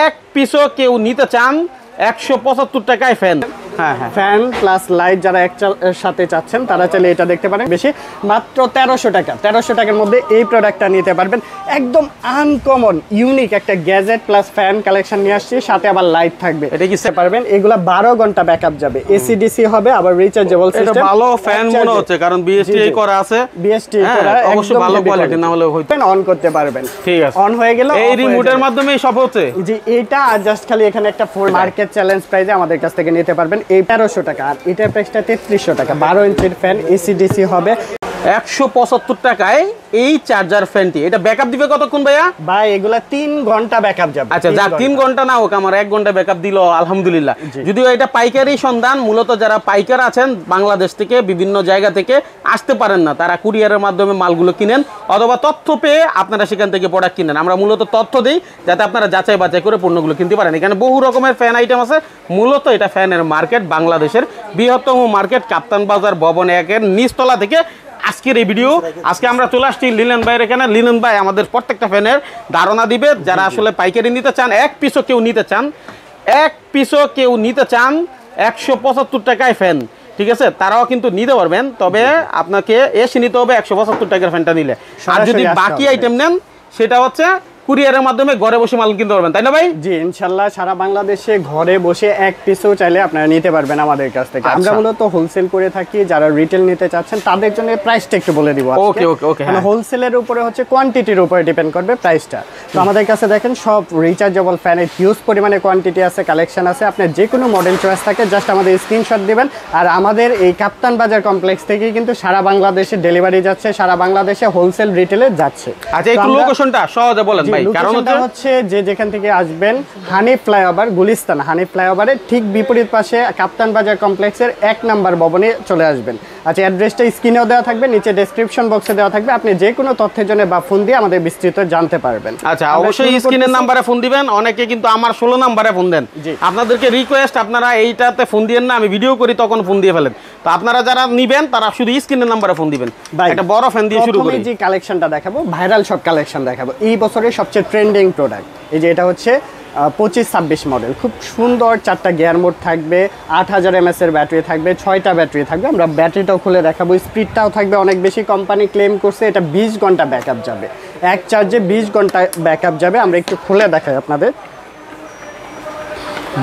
এক পিসও কেউ নিতে চান 175 টাকায় ফ্যান। হ্যাঁ হ্যাঁ, ফ্যান প্লাস লাইট যারা সাথে চাচ্ছেন তারা চাইলে এটা দেখতে পারেন। বেশি মাত্র 1300 টাকা, 1300 টাকার মধ্যে এই প্রোডাক্টটা নিতে পারবেন। একদম আনকমন ইউনিক একটা গ্যাজেট প্লাস ফ্যান কালেকশন নিয়ে আসছি, সাথে আবার লাইট থাকবে। এটা কি পারবেন, এগুলা 12 ঘন্টা ব্যাকআপ যাবে, এসি ডিসি হবে, আবার রিচার্জেবল সিস্টেম। এটা ভালো ফ্যান মনে হচ্ছে, কারণ বিএসটি করা আছে। বিএসটি করা, অবশ্যই ভালো কোয়ালিটি, না হলে হয়তো অন করতে পারবেন। ঠিক আছে, অন হয়ে গেল এই রিমোটের মাধ্যমেই সব হচ্ছে। জি, এটা জাস্ট খালি এখানে একটা ফুল মার্কেট চ্যালেঞ্জ প্রাইসে আমাদের কাছ থেকে নিতে পারবেন এই 1300 টাকা। আর এটার প্রাইসটা 3300 টাকা। 12 ইঞ্চির ফ্যান, এসি ডিসি হবে। 175 টাকায় এই চার্জার ফ্যানটি। এটা ব্যাকআপ দিবে কতক্ষণ ভাইয়া? ভাই এগুলা 3 ঘন্টা ব্যাকআপ যাবে। আচ্ছা, যা 3 ঘন্টা না হোক, আমার 1 ঘন্টা ব্যাকআপ দিল আলহামদুলিল্লাহ। যদিও এটা পাইকারি সন্ধান, মূলত যারা পাইকার আছেন বাংলাদেশ থেকে বিভিন্ন জায়গা থেকে আসতে পারেন না, তারা কুরিয়ারের মাধ্যমে মালগুলো কিনেন, অথবা তথ্য পেয়ে আপনারা সেখান থেকে প্রোডাক্ট কিনেন। আমরা মূলত তথ্য দিই যাতে আপনারা যাচাই বাছাই করে পণ্যগুলো কিনতে পারেন। এখানে বহু রকমের ফ্যান আইটেম আছে। মূলত এটা ফ্যানের মার্কেট, বাংলাদেশের বৃহত্তম মার্কেট, কাপ্তান বাজার ভবন 1-এর নিচতলা থেকে আজকের এই ভিডিও। আজকে আমরা চলে আসছি লিলেন ভাইয়ের এখানে। লিলেন ভাই আমাদের প্রত্যেকটা ফ্যানের ধারণা দিবে, যারা আসলে পাইকারি নিতে চান, এক পিসও কেউ নিতে চান 175 টাকায় ফ্যান, ঠিক আছে, তারাও কিন্তু নিতে পারবেন। তবে আপনাকে এসে নিতে হবে 175 টাকার ফ্যানটা নিলে। আর যদি বাকি আইটেম নেন সেটা হচ্ছে কুরিয়ারের মাধ্যমে ঘরে বসে মাল কিনতে পারবেন, তাই না ভাই? জি ইনশাআল্লাহ, সারা বাংলাদেশে ঘরে বসে এক পিসও চাইলে আপনারা নিতে পারবেন আমাদের কাছ থেকে। আমরা মূলত হোলসেল করে থাকি, যারা রিটেল নিতে চাচ্ছেন তাদের জন্য প্রাইসটা একটু বলে দিব আজকে। ওকে ওকে ওকে, মানে হোলসেলের উপরে হচ্ছে কোয়ান্টিটির উপরে ডিপেন্ড করবে প্রাইসটা। তো আমাদের কাছে দেখেন সব রিচার্জেবল ফ্যানের হিউজ পরিমাণে কোয়ান্টিটি আছে, কালেকশন আছে। আপনার যে কোনো মডেল চয়েস থাকে জাস্ট আমাদের স্ক্রিনশট দিবেন। আর আমাদের এই কাপ্তান বাজার কমপ্লেক্স থেকে কিন্তু সারা বাংলাদেশে ডেলিভারি যাচ্ছে, সারা বাংলাদেশে হোলসেল রিটেলে যাচ্ছে। আচ্ছা, একটু লোকেশনটা সহজে বলেন ভাই। কারণ হচ্ছে যে যেখান থেকে আসবেন, হানি ফ্লাইওভার, গুলিস্তান হানি ফ্লাইওভারের ঠিক বিপরীত পাশে কাপ্তান বাজার কমপ্লেক্সের 1 নম্বর ভবনে চলে আসবেন। আচ্ছা, অ্যাড্রেসটা স্ক্রিনেও দেওয়া থাকবে, নিচে ডেসক্রিপশন বক্সে দেওয়া থাকবে। আপনি যে কোনো তথ্যের জন্য বা ফোন দিয়ে আমাদের বিস্তারিত জানতে পারবেন। আচ্ছা, অবশ্যই স্ক্রিনের নাম্বারে ফোন দিবেন। অনেকে কিন্তু আমার 16 নম্বরে ফোন দেন। আপনাদেরকে রিকোয়েস্ট, আপনারা এইটাতে ফোন দিবেন না, আমি ভিডিও করি তখন ফোন দিয়ে ফেলেন। তো আপনারা যারা নিবেন তারা শুধু স্ক্রিনের নাম্বারে ফোন দিবেন। একটা বড় ফ্যান দিয়ে শুরু করি। যে কালেকশনটা দেখাবো, ভাইরাল সব কালেকশন দেখাবো। এই বছরের সবচেয়ে ট্রেন্ডিং প্রোডাক্ট এই যে এটা হচ্ছে 25-26 মডেল। খুব সুন্দর 4টা গিয়ার মোড থাকবে, 8000 mAh এর ব্যাটারি থাকবে, 6টা ব্যাটারি থাকবে। আমরা ব্যাটারিটাও খুলে দেখাবো, স্পিডটাও থাকবে অনেক বেশি। কোম্পানি ক্লেম করছে এটা 20 ঘন্টা ব্যাকআপ যাবে, এক চার্জে 20 ঘন্টা ব্যাকআপ যাবে। আমরা একটু খুলে দেখাই আপনাদের।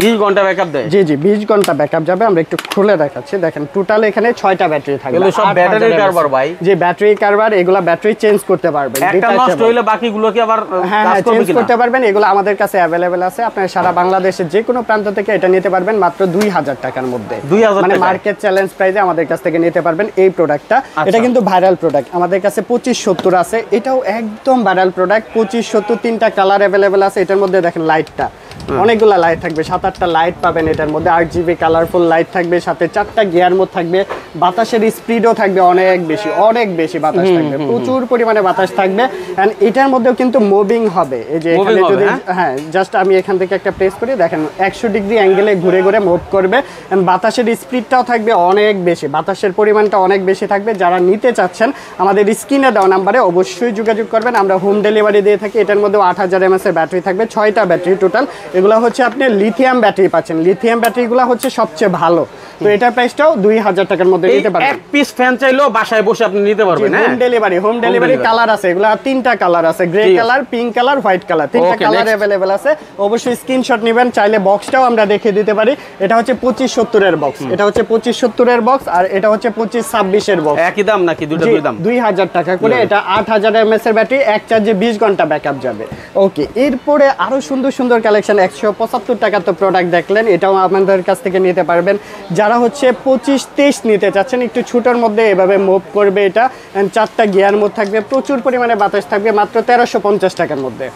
20 ঘন্টা ব্যাকআপ দেয়? জি জি, 20 ঘন্টা ব্যাকআপ যাবে। আমরা একটু খুলে দেখাচ্ছি। দেখেন টোটাল এখানে 6টা ব্যাটারি থাকবে। এগুলো সব ব্যাটারি কারবার ভাই? যে ব্যাটারি কারবার, এগুলা ব্যাটারি চেঞ্জ করতে পারবেন। একটা নষ্ট হইলে বাকিগুলো কি আবার কাজ করতে পারবেন। এগুলো আমাদের কাছে अवेलेबल আছে। আপনারা সারা বাংলাদেশে যে কোনো প্রান্ত থেকে এটা নিতে পারবেন মাত্র 2000 টাকার মধ্যে। 2000 মানে মার্কেট চ্যালেঞ্জ প্রাইসে আমাদের কাছ থেকে নিতে পারবেন এই প্রোডাক্টটা। এটা কিন্তু ভাইরাল প্রোডাক্ট। আমাদের কাছে 2570 আছে, এটাও একদম ভাইরাল প্রোডাক্ট। 2570 3টা কালার अवेलेबल আছে। এটার মধ্যে দেখেন লাইটটা, অনেকগুলো লাইট থাকবে, 7-8টা লাইট পাবেন এটার মধ্যে। 8GB কালারফুল লাইট থাকবে, সাথে 4টা গিয়ার মোড থাকবে। বাতাসের স্পিডও থাকবে অনেক বেশি বাতাস থাকবে, প্রচুর পরিমাণে বাতাস থাকবে। এন্ড এটার মধ্যেও কিন্তু মুভিং হবে। এই যে এখানে যদি হ্যাঁ জাস্ট আমি এখান থেকে একটা প্রেস করি, দেখেন 100 ডিগ্রি অ্যাঙ্গেলে ঘুরে ঘুরে মুভ করবে। এন্ড বাতাসের স্পিডটাও থাকবে অনেক বেশি, বাতাসের পরিমাণটা অনেক বেশি থাকবে। যারা নিতে চাচ্ছেন আমাদের স্ক্রিনে দেওয়া নাম্বারে অবশ্যই যোগাযোগ করবেন। আমরা হোম ডেলিভারি দিয়ে থাকি। এটার মধ্যেও 8000 mAh এর ব্যাটারি থাকবে, 6টা ব্যাটারি টোটাল। এগুলো হচ্ছে আপনি লিথিয়াম ব্যাটারি পাচ্ছেন। লিথিয়াম ব্যাটারিগুলো হচ্ছে সবচেয়ে ভালো। তো এটার প্রাইসটাও 2000 টাকার মধ্যে নিতে পারবেন। এক পিস ফ্যান চাইলেও বাসায় বসে আপনি নিতে পারবেন। হোম ডেলিভারি কালার আছে, এগুলা 3টা কালার আছে, grey colour, pink colour, white colour, 3টা কালার अवेलेबल আছে। অবশ্যই স্ক্রিনশট নেবেন। চাইলে বক্সটাও আমরা দেখিয়ে দিতে পারি। এটা হচ্ছে 2570 এর বক্স, এটা হচ্ছে 2570 এর বক্স, আর এটা হচ্ছে 2526 এর বক্স। একই দাম নাকি দুটো? দুই দাম, 2000 টাকা করে। এটা 8000 mAh এর ব্যাটারি, এক চার্জে 20 ঘন্টা ব্যাকআপ যাবে। ওকে, এরপরে আরো সুন্দর কালেকশন। 175 টাকা তো প্রোডাক্ট দেখলেন, এটাও আমাদের কাছ থেকে নিতে পারবেন। যারা হচ্ছে 25-23 নিতে চাচ্ছেন, একটু ছোটোর মধ্যে এভাবে মুভ করবে এটা। 4টা গিয়ার মোড থাকবে, প্রচুর পরিমাণে বাতাস থাকবে, মাত্র 1350 টাকার মধ্যে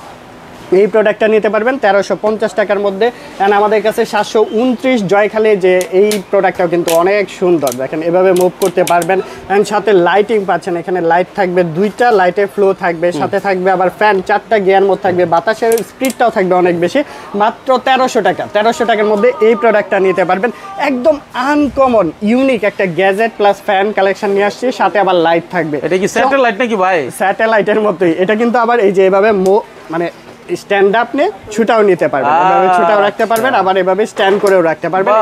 এই প্রোডাক্টটা নিতে পারবেন 1350 টাকার মধ্যে। এন্ড আমাদের কাছে 729 জয়খালি যে এই প্রোডাক্টটাও কিন্তু অনেক সুন্দর। দেখেন এভাবে মুভ করতে পারবেন। এন্ড সাথে লাইটিং পাচ্ছেন, এখানে লাইট থাকবে, 2টা লাইটের ফ্লো থাকবে, সাথে থাকবে আবার ফ্যান, 4টা গিয়ার মোড থাকবে, বাতাসের স্পিডটাও থাকবে অনেক বেশি। মাত্র 1300 টাকা, 1300 টাকার মধ্যে এই প্রোডাক্টটা নিতে পারবেন। একদম আনকমন ইউনিক একটা গ্যাজেট প্লাস ফ্যান কালেকশন নিয়ে আসছি, সাথে আবার লাইট থাকবে। এটা কি স্যাটেলাইট নাকি ভাই? স্যাটেলাইটের মতোই। এটা কিন্তু আবার এই যে এভাবে মানে স্ট্যান্ড আপনি ছুটাও নিতে পারবেন, এভাবে ছুটাও রাখতে পারবেন, আবার এভাবে স্ট্যান্ড করেও রাখতে পারবেন।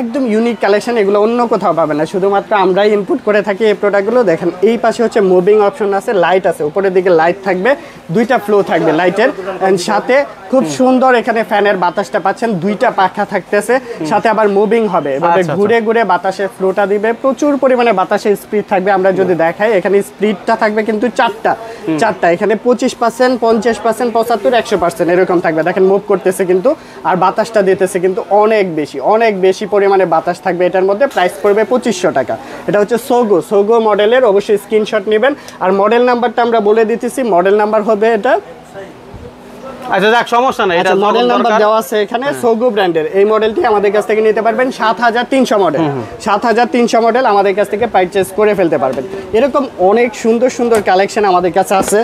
একদম ইউনিক কালেকশন, এগুলো অন্য কোথাও পাবেন না, শুধুমাত্র আমরাই ইনপুট করে থাকি এই প্রোডাক্টগুলো। দেখেন এই পাশে হচ্ছে মুভিং অপশন আছে, লাইট আছে, উপরের দিকে লাইট থাকবে, দুইটা ফ্লো থাকবে লাইটের, এন্ড সাথে খুব সুন্দর এখানে ফ্যানের বাতাসটা পাচ্ছেন, দুইটা পাখা থাকতেছে, সাথে আবার মুভিং হবে, এভাবে ঘুরে ঘুরে বাতাসের ফ্লোটা দিবে, প্রচুর পরিমাণে বাতাসের স্পিড থাকবে। আমরা যদি দেখাই এখানে স্পিডটা থাকবে কিন্তু চারটা, এখানে 25%, 50%, 75%, 100% এরকম থাকবে। দেখেন মুভ করতেছে কিন্তু, আর বাতাসটা দিতেছে কিন্তু অনেক বেশি পরিমাণে বাতাস থাকবে এটার মধ্যে। প্রাইস পড়বে 2500 টাকা। এটা হচ্ছে সোগো মডেলের, অবশ্যই স্ক্রিনশট নেবেন। আর মডেল নাম্বারটা আমরা বলে দিতেছি, মডেল নাম্বার হবে এটা, আচ্ছা যাক সমস্যা নাই, এটা মডেল নাম্বার দেওয়া আছে এখানে। সোগো ব্র্যান্ডের এই মডেলটি আমাদের কাছ থেকে নিতে পারবেন 7300 মডেল, 7300 মডেল আমাদের কাছ থেকে পারচেজ করে ফেলতে পারবেন। এরকম অনেক সুন্দর কালেকশন আমাদের কাছে আছে,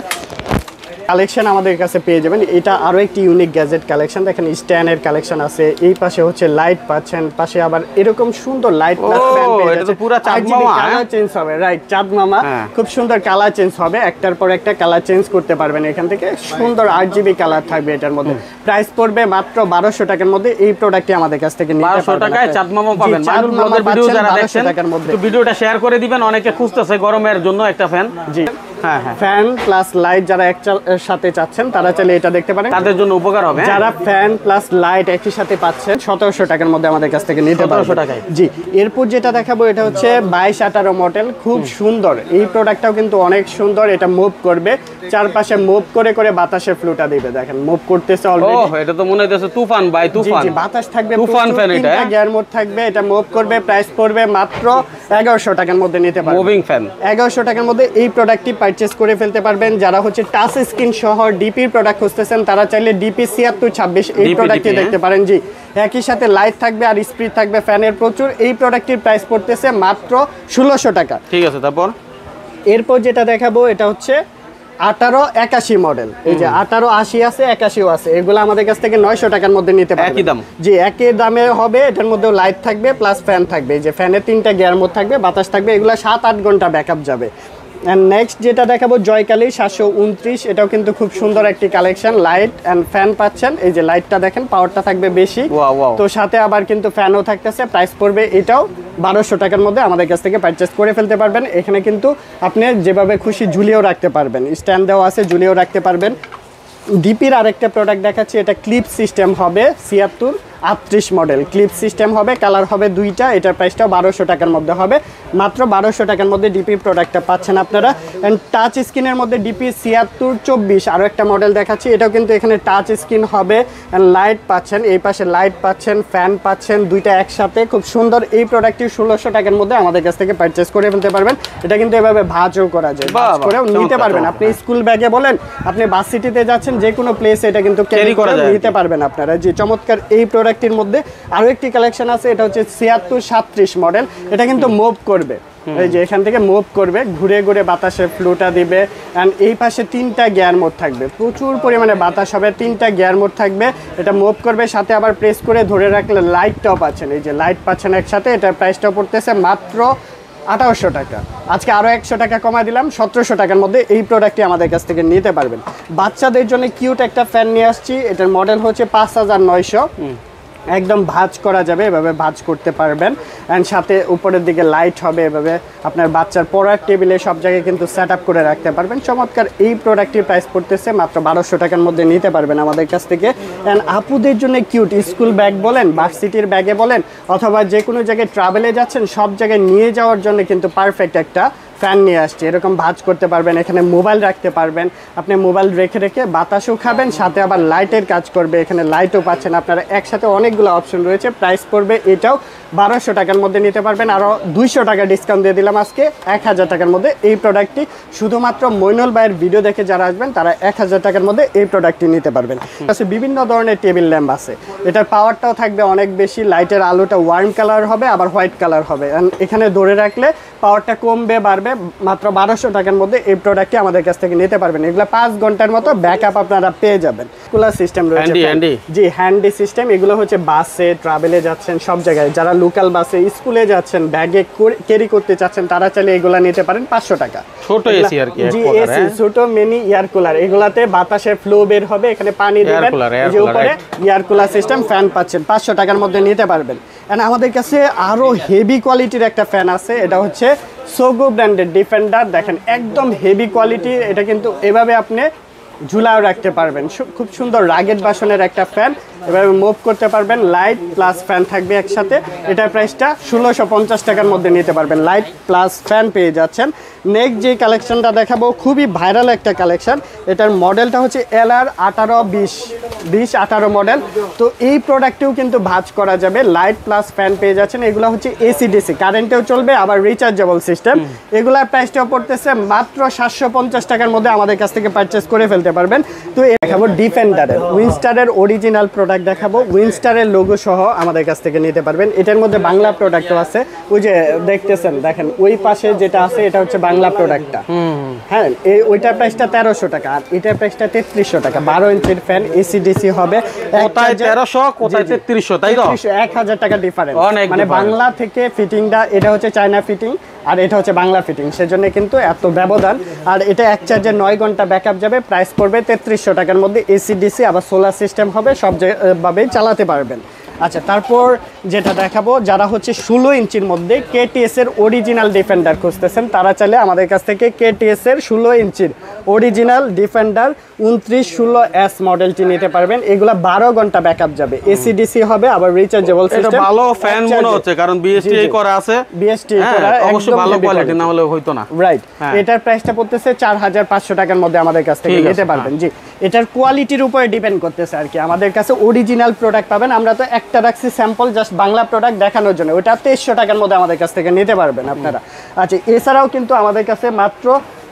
কালেকশন আমাদের কাছে পেয়ে যাবেন। এটা আরো একটি ইউনিক গ্যাজেট কালেকশন, দেখেন স্ট্যান্ডের কালেকশন আছে, এই পাশে হচ্ছে লাইট পাচ্ছেন, পাশে আবার এরকম সুন্দর লাইট প্লাস ফ্যান পেয়ে যাবেন। এটা তো পুরো চাঁদ মামা, কালার চেঞ্জ হবে, রাইট, চাঁদ মামা, খুব সুন্দর কালার চেঞ্জ হবে, একটার পর একটা কালার চেঞ্জ করতে পারবেন এখান থেকে, সুন্দর RGB কালার থাকবে এটার মধ্যে। প্রাইস পড়বে মাত্র 1200 টাকার মধ্যে। এই প্রোডাক্টটি আমাদের কাছ থেকে নিতে পারবেন 1200 টাকায় চাঁদ মামা পাবেন। মাইনুল ব্লগের ভিডিও যারা দেখছেন একটু ভিডিওটা শেয়ার করে দিবেন, অনেকে খুঁজতেছে গরমের জন্য একটা ফ্যান। জি হ্যাঁ, ফ্যান প্লাস লাইট যারা একটার সাথে চাচ্ছেন তারা চাইলে এটা দেখতে পারেন, তাদের জন্য উপকার হবে। যারা ফ্যান প্লাস লাইট একই সাথে পাচ্ছেন 1700 টাকার মধ্যে আমাদের কাছ থেকে নিতে পারবেন 1700 টাকায়। জি, এরপর যেটা দেখাবো এটা হচ্ছে 2218 মডেল, খুব সুন্দর এই প্রোডাক্টটাও কিন্তু অনেক সুন্দর। এটা মুভ করবে, চারপাশে মুভ করে করে বাতাসের ফ্লোটা দিবে, দেখেন মুভ করতেছে অলরেডি। ওহ, এটা তো মনে হইতেছে তুফান ভাই, তুফান। জি, বাতাস থাকবে, তুফান ফ্যান এটা, গিয়ার মোড থাকবে, এটা মুভ করবে। প্রাইস পড়বে মাত্র 1100 টাকার মধ্যে নিতে পারবেন, মুভিং ফ্যান। 1100 টাকার মধ্যে এই প্রোডাক্টটি পারচেজ করে ফেলতে পারবেন। যারা হচ্ছে টাচ স্ক্রিন সহ ডিপি প্রোডাক্ট খুঁজতেছেন তারা চাইলে ডিপি 7626 এই প্রোডাক্টটি দেখতে পারেন। জি, একই সাথে লাইট থাকবে আর স্পিড থাকবে ফ্যানের প্রচুর। এই প্রোডাক্টটির প্রাইস পড়তেছে মাত্র 1600 টাকা। ঠিক আছে, তারপর এরপর যেটা দেখাবো এটা হচ্ছে 1881 মডেল। এই যে 1880 আছে, 81ও আছে, এগুলো আমাদের কাছ থেকে 900 টাকার মধ্যে নিতে পারবেন। একই দাম? জি, একই দামে হবে। এটার মধ্যেও লাইট থাকবে প্লাস ফ্যান থাকবে, এই যে ফ্যানের 3টা গিয়ার মোড থাকবে, বাতাস থাকবে, এগুলো 7-8 ঘন্টা ব্যাকআপ যাবে। এন্ড নেক্সট যেটা দেখাবো জয়কালী 729, এটাও কিন্তু খুব সুন্দর একটি কালেকশন, লাইট এন্ড ফ্যান পাচ্ছেন। এই যে লাইটটা দেখেন, পাওয়ারটা থাকবে বেশি, তো সাথে আবার কিন্তু ফ্যানও থাকতেছে। প্রাইস পড়বে এটাও 1200 টাকার মধ্যে আমাদের কাছ থেকে পারচেজ করে ফেলতে পারবেন। এখানে কিন্তু আপনি যেভাবে খুশি ঝুলিয়েও রাখতে পারবেন, স্ট্যান্ড দেওয়া আছে, ঝুলিয়েও রাখতে পারবেন। ডিপির আরেকটা প্রোডাক্ট দেখাচ্ছি, এটা ক্লিপ সিস্টেম হবে, 7638 মডেল, ক্লিপ সিস্টেম হবে, কালার হবে দুইটা। এটার প্রাইসটাও 1200 টাকার মধ্যে হবে, মাত্র 1200 টাকার মধ্যে ডিপি প্রোডাক্টটা পাচ্ছেন আপনারা। অ্যান্ড টাচ স্ক্রিনের মধ্যে ডিপি 7624 আরও একটা মডেল দেখাচ্ছি, এটাও কিন্তু এখানে টাচ স্ক্রিন হবে, অ্যান্ড লাইট পাচ্ছেন, এই পাশে লাইট পাচ্ছেন, ফ্যান পাচ্ছেন, দুইটা একসাথে, খুব সুন্দর। এই প্রোডাক্টটি 1600 টাকার মধ্যে আমাদের কাছ থেকে পারচেজ করে ফেলতে পারবেন। এটা কিন্তু এভাবে ভাঁজও করা যায়, ভাঁজ করেও নিতে পারবেন। আপনি স্কুল ব্যাগে বলেন, আপনি বাস সিটিতে যাচ্ছেন, যে কোনো প্লেসে এটা কিন্তু ক্যারি করে নিতে পারবেন আপনারা। যে চমৎকার এই প্রোডাক্টটির মধ্যে আরো একটি কালেকশন আছে, এটা হচ্ছে 7637 মডেল। এটা কিন্তু মুভ করবে, এই যে এখান থেকে মুভ করবে, ঘুরে ঘুরে বাতাসের ফ্লোটা দিবে। এন্ড এই পাশে 3টা গিয়ার মোড থাকবে, প্রচুর পরিমাণে বাতাস হবে, 3টা গিয়ার মোড থাকবে, এটা মুভ করবে, সাথে আবার প্রেস করে ধরে রাখলে লাইটটাও পাচ্ছেন, এই যে লাইট পাচ্ছেন একসাথে। এটার প্রাইসটাও পড়তেছে মাত্র 2800 টাকা। আজকে আরো 100 টাকা কমায় দিলাম, 1700 টাকার মধ্যে এই প্রোডাক্টটি আমাদের কাছ থেকে নিতে পারবেন। বাচ্চাদের জন্য কিউট একটা ফ্যান নিয়ে আসছি, এটার মডেল হচ্ছে 5900, একদম ভাঁজ করা যাবে, এভাবে ভাঁজ করতে পারবেন। অ্যান্ড সাথে উপরের দিকে লাইট হবে, এভাবে আপনার বাচ্চার পড়ার টেবিলে সব জায়গায় কিন্তু সেট আপ করে রাখতে পারবেন। চমৎকার এই প্রোডাক্টটির প্রাইস পড়তেছে মাত্র 1200 টাকার মধ্যে নিতে পারবেন আমাদের কাছ থেকে। অ্যান্ড আপুদের জন্য কিউট স্কুল ব্যাগ বলেন, ভার্সিটির ব্যাগে বলেন, অথবা যে কোনো জায়গায় ট্রাভেলে যাচ্ছেন, সব জায়গায় নিয়ে যাওয়ার জন্য কিন্তু পারফেক্ট একটা ফ্যান নিয়ে আসছে। এরকম ভাঁজ করতে পারবেন, এখানে মোবাইল রাখতে পারবেন, আপনি মোবাইল রেখে রেখে বাতাসও খাবেন, সাথে আবার লাইটের কাজ করবে, এখানে লাইটও পাচ্ছেন আপনারা, একসাথে অনেকগুলো অপশন রয়েছে। প্রাইস পড়বে এটাও 1200 টাকার মধ্যে নিতে পারবেন। আরও 200 টাকা ডিসকাউন্ট দিয়ে দিলাম আজকে, 1000 টাকার মধ্যে এই প্রোডাক্টটি। শুধুমাত্র মইনুল ভাইয়ের ভিডিও দেখে যারা আসবেন তারা 1000 টাকার মধ্যে এই প্রোডাক্টটি নিতে পারবেন। বিভিন্ন ধরনের টেবিল ল্যাম্প আছে, এটার পাওয়ারটাও থাকবে অনেক বেশি, লাইটের আলোটা ওয়ার্ম কালার হবে, আবার হোয়াইট কালার হবে। এখানে ধরে রাখলে পাওয়ারটা কমবে বাড়বে। মাত্র 1200 টাকার মধ্যে এই প্রোডাক্টটি আমাদের কাছ থেকে নিতে পারবেন। এগুলো 5 ঘন্টার মতো ব্যাকআপ আপনারা পেয়ে যাবেন। কুলার সিস্টেম রয়েছে, জি হ্যান্ডি সিস্টেম। এগুলো হচ্ছে বাসে ট্রাভেলে যাচ্ছেন, সব জায়গায় যারা লোকাল বাসে স্কুলে যাচ্ছেন, ব্যাগে ক্যারি করতে চাচ্ছেন, তারা চাইলে এগুলা নিতে পারেন 500 টাকা। ছোট এসি আর কি, জি এসি, ছোট মিনি এয়ার কুলার, এগুলাতে বাতাসের ফ্লো বের হবে, এখানে পানি দিবেন, যে উপরে এয়ার কুলার সিস্টেম, ফ্যান পাচ্ছেন 500 টাকার মধ্যে নিতে পারবেন। এন্ড আমাদের কাছে আরো হেভি কোয়ালিটির একটা ফ্যান আছে, এটা হচ্ছে সোগো ব্র্যান্ডের ডিফেন্ডার। দেখেন একদম হেভি কোয়ালিটি, এটা কিন্তু এভাবে আপনি ঝুলাও রাখতে পারবেন, খুব সুন্দর রাগেড বাসনের একটা ফ্যান, এভাবে মুভ করতে পারবেন, লাইট প্লাস ফ্যান থাকবে একসাথে। এটার প্রাইসটা 1650 টাকার মধ্যে নিতে পারবেন, লাইট প্লাস ফ্যান পেয়ে যাচ্ছেন। নেক্সট যে কালেকশনটা দেখাবো খুবই ভাইরাল একটা কালেকশন, এটার মডেলটা হচ্ছে LR 1820 মডেল। তো এই প্রোডাক্টেও কিন্তু ভাঁজ করা যাবে, লাইট প্লাস ফ্যান পেয়ে যাচ্ছেন। এগুলো হচ্ছে এসি ডিসি, কারেন্টেও চলবে, আবার রিচার্জেবল সিস্টেম। এগুলার প্রাইসটাও পড়তেছে মাত্র 750 টাকার মধ্যে আমাদের কাছ থেকে পারচেস করে ফেলতে পারবেন। তো দেখাবো ডিফেন্ডারের, উইনস্টারের অরিজিনাল প্রোডাক্ট দেখাবো, উইনস্টারের লোগো সহ আমাদের কাছ থেকে নিতে পারবেন। এটার মধ্যে বাংলা প্রোডাক্টও আছে, ওই যে দেখতেছেন, দেখেন ওই পাশে যেটা আছে এটা হচ্ছে বাংলা প্রোডাক্টটা। হ্যাঁ, ওইটার প্রাইসটা 1300 টাকা, আর এটার প্রাইসটা 3300 টাকা। 12 ইঞ্চির ফ্যান, এসি ডিসি হবে, কোথায় 1300 কোথায় 3300, তাই তো 1000 টাকা ডিফারেন্স। মানে বাংলা থেকে ফিটিংটা, এটা হচ্ছে চায়না ফিটিং আর এটা হচ্ছে বাংলা ফিটিং, সেজন্য কিন্তু এত ব্যবধান। আর এটা এক চার্জে 9 ঘন্টা ব্যাকআপ যাবে, প্রাইস পড়বে 3300 টাকার মধ্যে। এসি ডিসি আবার সোলার সিস্টেম হবে, সব ভাবেই চালাতে পারবেন। আচ্ছা, তারপর যেটা দেখাবো, যারা হচ্ছে 16 ইঞ্চির মধ্যে কেটিএস এর অরিজিনাল ডিফেন্ডার খুঁজতেছেন, তারা চাইলে আমাদের কাছ থেকে কেটিএস এর 16 ইঞ্চির অরিজিনাল ডিফেন্ডার 2916S মডেলটি নিতে পারবেন। এগুলা 12 ঘন্টা ব্যাকআপ যাবে, এসি ডিসি হবে, আবার রিচার্জেবল সিস্টেম। এটা ভালো ফ্যান মনে হচ্ছে, কারণ বিএসটি করা আছে, বিএসটি করা, অবশ্যই ভালো কোয়ালিটি, না হলে হইতো না। রাইট, এটার প্রাইসটা পড়তেছে 4500 টাকার মধ্যে আমাদের কাছ থেকে নিতে পারবেন। জি, এটার কোয়ালিটির উপরে ডিপেন্ড করতেছে আর কি। আমাদের কাছে অরিজিনাল প্রোডাক্ট পাবেন, আমরা তো একটা রাখছি স্যাম্পল জাস্ট বাংলা প্রোডাক্ট দেখানোর জন্য, ওটা 2300 টাকার মধ্যে আমাদের কাছ থেকে নিতে পারবেন আপনারা। আচ্ছা, এছাড়াও কিন্তু আমাদের কাছে মাত্র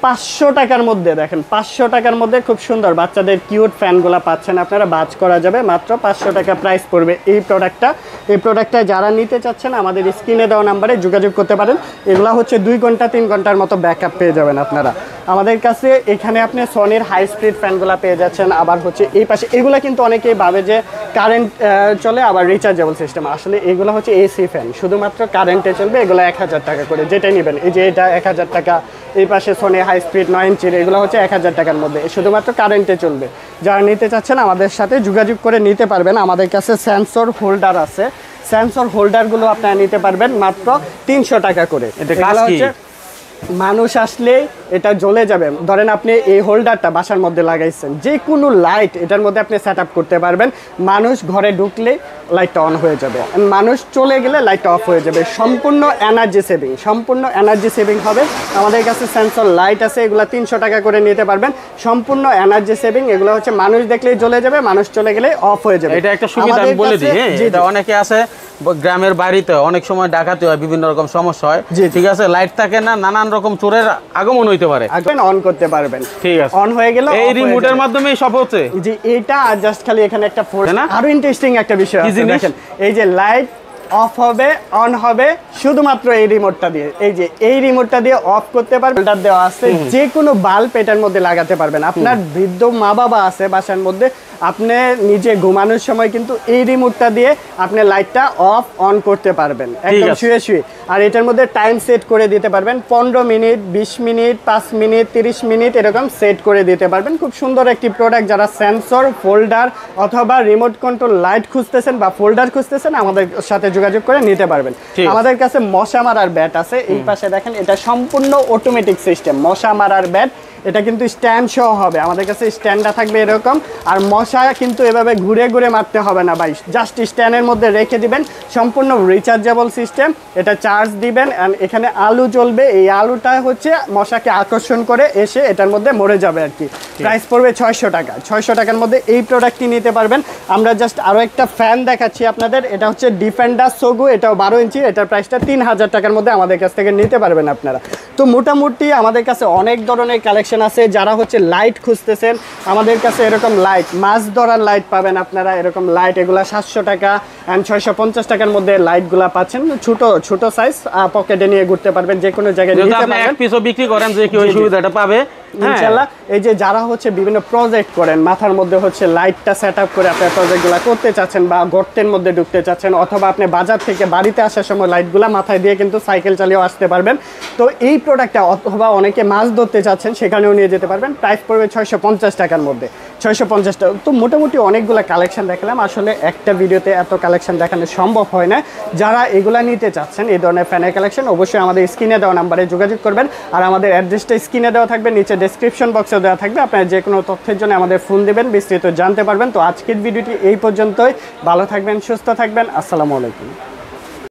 500 টাকার মধ্যে, দেখেন 500 টাকার মধ্যে খুব সুন্দর বাচ্চাদের কিউট ফ্যানগুলো পাচ্ছেন আপনারা, বাজ করা যাবে, মাত্র 500 টাকা প্রাইস পড়বে এই প্রোডাক্টটা। এই প্রোডাক্টটা যারা নিতে চাচ্ছেন আমাদের স্ক্রিনে দেওয়া নাম্বারে যোগাযোগ করতে পারেন। এগুলো হচ্ছে 2 ঘন্টা 3 ঘন্টার মতো ব্যাকআপ পেয়ে যাবেন আপনারা আমাদের কাছে। এখানে আপনি সনির হাই স্পিড ফ্যানগুলো পেয়ে যাচ্ছেন। আবার হচ্ছে এই পাশে এগুলো কিন্তু অনেকেই ভাবে যে কারেন্ট চলে, আবার রিচার্জেবল সিস্টেম, আসলে এগুলো হচ্ছে এসি ফ্যান, শুধুমাত্র কারেন্টে চলবে। এগুলো 1000 টাকা করে, যেটাই নেবেন। এই যে এটা 1000 টাকা, এই পাশে সনি হাই স্পিড 9 ইঞ্চির, এগুলো হচ্ছে 1000 টাকার মধ্যে, শুধুমাত্র কারেন্টে চলবে। যারা নিতে চাচ্ছেন আমাদের সাথে যোগাযোগ করে নিতে পারবেন। আমাদের কাছে সেন্সর হোল্ডার আছে, সেন্সর হোল্ডারগুলো আপনারা নিতে পারবেন মাত্র 300 টাকা করে। এটা হচ্ছে মানুষ আসলে এটা জ্বলে যাবে। ধরেন আপনি এই হোল্ডারটা বাসার মধ্যে লাগাইছেন, যে কোনো লাইট এটার মধ্যে আপনি সেট আপ করতে পারবেন। মানুষ ঘরে ঢুকলে লাইটটা অন হয়ে যাবে, মানুষ চলে গেলে লাইটটা অফ হয়ে যাবে। সম্পূর্ণ এনার্জি সেভিং, সম্পূর্ণ এনার্জি সেভিং হবে। আমাদের কাছে সেন্সর লাইট আছে, এগুলো 300 টাকা করে নিতে পারবেন, সম্পূর্ণ এনার্জি সেভিং। এগুলো হচ্ছে মানুষ দেখলেই জ্বলে যাবে, মানুষ চলে গেলে অফ হয়ে যাবে। এটা একটা সুবিধা আমি বলে দিই। এটা অনেকে আছে গ্রামের বাড়িতে, অনেক সময় ডাকাতি হয়, বিভিন্ন রকম সমস্যা হয়, ঠিক আছে, লাইট থাকে না, নানান রকম চোরের আগমন হইতে পারে, অন করতে পারবেন। ঠিক আছে, অন হয়ে গেল, এই রিমোটের মাধ্যমে সব হচ্ছে। জি, এটা জাস্ট খালি এখানে একটা ফোর্স। আরো ইন্টারেস্টিং একটা বিষয় আছে, দেখেন এই যে লাইট অফ হবে অন হবে শুধুমাত্র এই রিমোটটা দিয়ে। এই যে এই রিমোটটা দিয়ে অফ করতে পারবেন, হোল্ডার দেওয়া আছে, যে কোনো বাল্ব এটার মধ্যে লাগাতে পারবেন। আপনার বৃদ্ধ মা বাবা আছে বাসার মধ্যে, আপনি নিজে ঘুমানোর সময় কিন্তু এই রিমোটটা দিয়ে আপনি লাইটটা অফ অন করতে পারবেন একদম শুয়ে শুয়ে। আর এটার মধ্যে টাইম সেট করে দিতে পারবেন, 15 মিনিট, 20 মিনিট, 5 মিনিট, 30 মিনিট এরকম সেট করে দিতে পারবেন। খুব সুন্দর একটি প্রোডাক্ট। যারা সেন্সর, ফোল্ডার অথবা রিমোট কন্ট্রোল লাইট খুঁজতেছেন বা ফোল্ডার খুঁজতেছেন, আমাদের সাথে যোগাযোগ করে নিতে পারবেন। আমাদের কাছে মশা মারার ব্যাট আছে, এই পাশে দেখেন, এটা সম্পূর্ণ অটোমেটিক সিস্টেম মশা মারার ব্যাট। এটা কিন্তু স্ট্যান্ড সহ হবে, আমাদের কাছে স্ট্যান্ডটা থাকবে এরকম। আর মশা কিন্তু এভাবে ঘুরে ঘুরে মারতে হবে না ভাই, জাস্ট স্ট্যান্ডের মধ্যে রেখে দিবেন। সম্পূর্ণ রিচার্জেবল সিস্টেম, এটা চার্জ দিবেন, অ্যান্ড এখানে আলু জ্বলবে। এই আলুটা হচ্ছে মশাকে আকর্ষণ করে এসে এটার মধ্যে মরে যাবে আর কি। প্রাইস পড়বে 600 টাকা। 600 টাকার মধ্যে এই প্রোডাক্টটি নিতে পারবেন। আমরা জাস্ট আরও একটা ফ্যান দেখাচ্ছি আপনাদের, এটা হচ্ছে ডিফেন্ডার সোগো, এটাও 12 ইঞ্চি। এটার প্রাইসটা 3000 টাকার মধ্যে আমাদের কাছ থেকে নিতে পারবেন আপনারা। তো মোটামুটি আমাদের কাছে অনেক ধরনের কালেকশন আছে। যারা হচ্ছে লাইট খুঁজতেছেন, আমাদের কাছে এরকম লাইট, মাছ ধরার লাইট পাবেন আপনারা, এরকম লাইট, এগুলা 700 টাকা অ্যান্ড 650 টাকার মধ্যে লাইটগুলা পাচ্ছেন। ছোট ছোট সাইজ, পকেটে নিয়ে ঘুরতে পারবেন, যে কোনো জায়গায় নিতে পারবেন। এক পিসও বিক্রি করেন, যে কি ওই সুবিধাটা পাবে। ইনশাআল্লাহ এই যে যারা হচ্ছে বিভিন্ন প্রজেক্ট করেন, মাথার মধ্যে হচ্ছে লাইটটা সেট আপ করে আপনার প্রজেক্টগুলো করতে চাচ্ছেন বা গর্তের মধ্যে ঢুকতে চাচ্ছেন, অথবা আপনি বাজার থেকে বাড়িতে আসার সময় লাইটগুলো মাথায় দিয়ে কিন্তু সাইকেল চালিয়েও আসতে পারবেন। তো এই প্রোডাক্টটা, অথবা অনেকে মাছ ধরতে চাচ্ছেন সেখানেও নিয়ে যেতে পারবেন। প্রাইস পড়বে 650 টাকার মধ্যে, 650 টাকা। তো মোটামুটি অনেকগুলো কালেকশন দেখালাম, আসলে একটা ভিডিওতে এত কালেকশন দেখানো সম্ভব হয় না। যারা এগুলা নিতে চাচ্ছেন এই ধরনের ফ্যানের কালেকশন, অবশ্যই আমাদের স্ক্রিনে দেওয়া নাম্বারে যোগাযোগ করবেন। আর আমাদের অ্যাড্রেসটা স্ক্রিনে দেওয়া থাকবে, নিচে ডেসক্রিপশন বক্সেও দেওয়া থাকবে। আপনারা যে কোনো তথ্যের জন্য আমাদের ফোন দেবেন, বিস্তারিত জানতে পারবেন। তো আজকের ভিডিওটি এই পর্যন্তই। ভালো থাকবেন, সুস্থ থাকবেন, আসসালামু আলাইকুম।